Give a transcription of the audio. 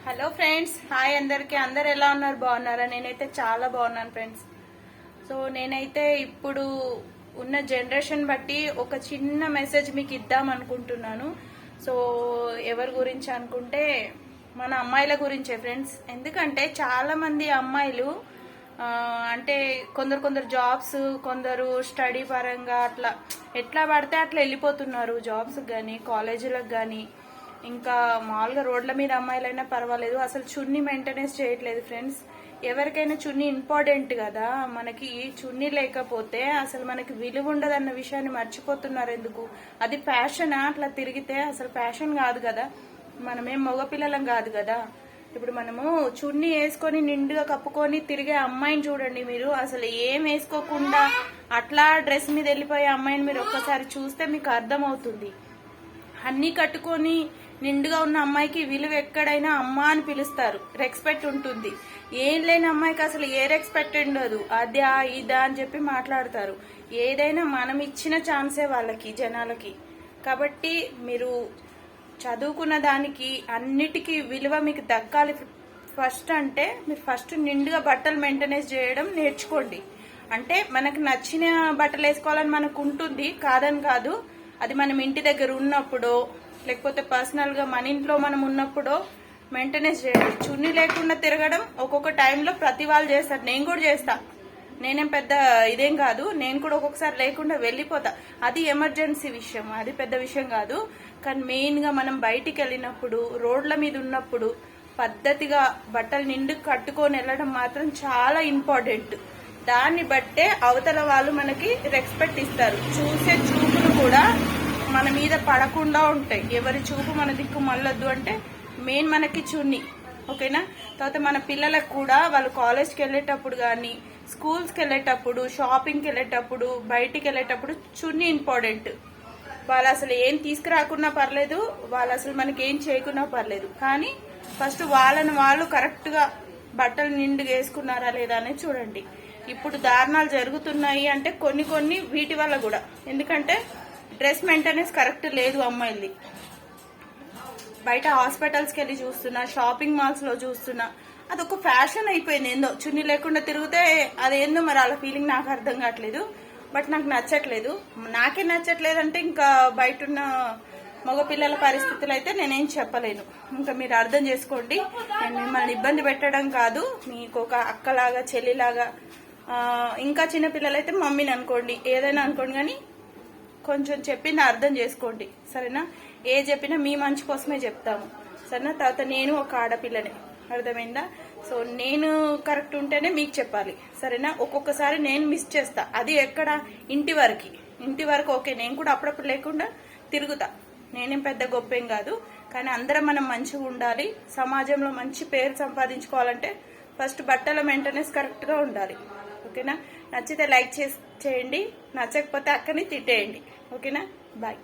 Hello friends, hi అందరికి. అందరు ఎలా ఉన్నారు? బాగున్నారా? నేనైతే చాలా బాగున్నాను ఫ్రెండ్స్. సో నేనైతే ఇప్పుడు ఉన్న జనరేషన్ బట్టి ఒక చిన్న మెసేజ్ మీకు ఇద్దాం అనుకుంటున్నాను. సో ఎవరి గురించి అనుకుంటే మన అమ్మాయిల గురించే ఫ్రెండ్స్. ఎందుకంటే చాలా మంది అమ్మాయిలు అంటే కొందరు జాబ్స్, కొందరు స్టడీ పరంగా అట్లా ఎట్లా పడితే అట్లా వెళ్ళిపోతున్నారు జాబ్స్కి కానీ కాలేజీలకు కానీ. ఇంకా మామూలుగా రోడ్ల మీద అమ్మాయిలైనా పర్వాలేదు, అసలు చున్నీ మెయింటెనెన్స్ చేయట్లేదు ఫ్రెండ్స్. ఎవరికైనా చున్నీ ఇంపార్టెంట్ కదా, మనకి చున్నీ లేకపోతే అసలు మనకి విలువ ఉండదన్న విషయాన్ని మర్చిపోతున్నారు. ఎందుకు? అది ఫ్యాషనా? అట్లా తిరిగితే అసలు ఫ్యాషన్ కాదు కదా, మనమేం మగపిల్లలం కాదు కదా. ఇప్పుడు మనము చున్నీ వేసుకొని నిండుగా కప్పుకొని తిరిగే అమ్మాయిని చూడండి మీరు. అసలు ఏం వేసుకోకుండా అట్లా డ్రెస్ మీద వెళ్ళిపోయే అమ్మాయిని మీరు ఒక్కసారి చూస్తే మీకు అర్థమవుతుంది. అన్నీ కట్టుకొని నిండుగా ఉన్న అమ్మాయికి విలువ ఎక్కడైనా అమ్మ అని పిలుస్తారు, రెస్పెక్ట్ ఉంటుంది. ఏం లేని అమ్మాయికి అసలు ఏ రెస్పెక్ట్ ఉండదు, అదా ఇదా అని చెప్పి మాట్లాడతారు. ఏదైనా మనం ఇచ్చిన ఛాన్సే వాళ్ళకి, జనాలకి. కాబట్టి మీరు చదువుకున్న దానికి అన్నిటికీ విలువ మీకు దక్కాలి. ఫస్ట్ అంటే మీరు ఫస్ట్ నిండుగా బట్టలు మెయింటెనెన్స్ చేయడం నేర్చుకోండి. అంటే మనకు నచ్చిన బట్టలు వేసుకోవాలని మనకు ఉంటుంది, కాదని కాదు. అది మనం ఇంటి దగ్గర ఉన్నప్పుడో లేకపోతే పర్సనల్గా మన ఇంట్లో మనం ఉన్నప్పుడో మెయింటెనెన్స్ చేయాలి. చున్నీ లేకుండా తిరగడం ఒక్కొక్క టైంలో ప్రతి వాళ్ళు చేస్తారు, నేను కూడా చేస్తా. నేనేం పెద్ద ఇదేం కాదు, నేను కూడా ఒక్కొక్కసారి లేకుండా వెళ్ళిపోతా. అది ఎమర్జెన్సీ విషయం, అది పెద్ద విషయం కాదు. కానీ మెయిన్గా మనం బయటికి వెళ్ళినప్పుడు, రోడ్ల మీద ఉన్నప్పుడు పద్ధతిగా బట్టలు నిండు కట్టుకొని వెళ్ళడం మాత్రం చాలా ఇంపార్టెంట్. దాన్ని బట్టే అవతల వాళ్ళు మనకి రెస్పెక్ట్ ఇస్తారు. చూసే చూపులు కూడా మన మీద పడకుండా ఉంటాయి. ఎవరి చూపు మన దిక్కు మళ్ళొద్దు అంటే మెయిన్ మనకి చున్నీ, ఓకేనా? తర్వాత మన పిల్లలకు కూడా వాళ్ళు కాలేజ్కి వెళ్ళేటప్పుడు కానీ, స్కూల్స్కి వెళ్ళేటప్పుడు, షాపింగ్కి వెళ్ళేటప్పుడు, బయటికి వెళ్ళేటప్పుడు చున్నీ ఇంపార్టెంట్. వాళ్ళు అసలు ఏం తీసుకురాకున్నా పర్లేదు, వాళ్ళు అసలు మనకి ఏం చేయకున్నా పర్లేదు, కానీ ఫస్ట్ వాళ్ళని వాళ్ళు కరెక్ట్గా బట్టలు నిండుగా వేసుకున్నారా లేదా అనేది చూడండి. ఇప్పుడు దారుణాలు జరుగుతున్నాయి అంటే కొన్ని వీటి వల్ల కూడా. ఎందుకంటే డ్రెస్ మెయింటెనెన్స్ కరెక్ట్ లేదు అమ్మాయిలది. బయట హాస్పిటల్స్కి వెళ్ళి చూస్తున్నా, షాపింగ్ మాల్స్లో చూస్తున్నా, అదొక ఫ్యాషన్ అయిపోయింది. ఏందో చున్నీ లేకుండా తిరిగితే అదేందో మరి వాళ్ళ ఫీలింగ్ నాకు అర్థం కావట్లేదు. బట్ నాకు నచ్చట్లేదు. నాకే నచ్చట్లేదు అంటే ఇంకా బయట ఉన్న మగపిల్లల పరిస్థితులు అయితే నేనేం చెప్పలేను. ఇంకా మీరు అర్థం చేసుకోండి. నేను మిమ్మల్ని ఇబ్బంది పెట్టడం కాదు, మీకు ఒక అక్కలాగా, చెల్లిలాగా. ఇంకా చిన్నపిల్లలైతే మమ్మీని అనుకోండి, ఏదైనా అనుకోండి, కానీ కొంచెం చెప్పింది అర్థం చేసుకోండి, సరేనా? ఏ చెప్పినా మీ మంచి కోసమే చెప్తాము, సరేనా? తర్వాత నేను ఒక ఆడపిల్లనే, అర్థమైందా? సో నేను కరెక్ట్ ఉంటేనే మీకు చెప్పాలి, సరేనా? ఒక్కొక్కసారి నేను మిస్ చేస్తా, అది ఎక్కడ? ఇంటి వరకు ఓకే. నేను కూడా అప్పుడప్పుడు లేకుండా తిరుగుతా, నేనేం పెద్ద గొప్పేం కాదు. కానీ అందరం మనం మంచిగా ఉండాలి. సమాజంలో మంచి పేరు సంపాదించుకోవాలంటే ఫస్ట్ బట్టల మెయింటెనెన్స్ కరెక్ట్గా ఉండాలి, ఓకేనా? నచ్చితే లైక్ చేయండి, నచ్చకపోతే అక్కని తిట్టేయండి, ఓకేనా? బాయ్.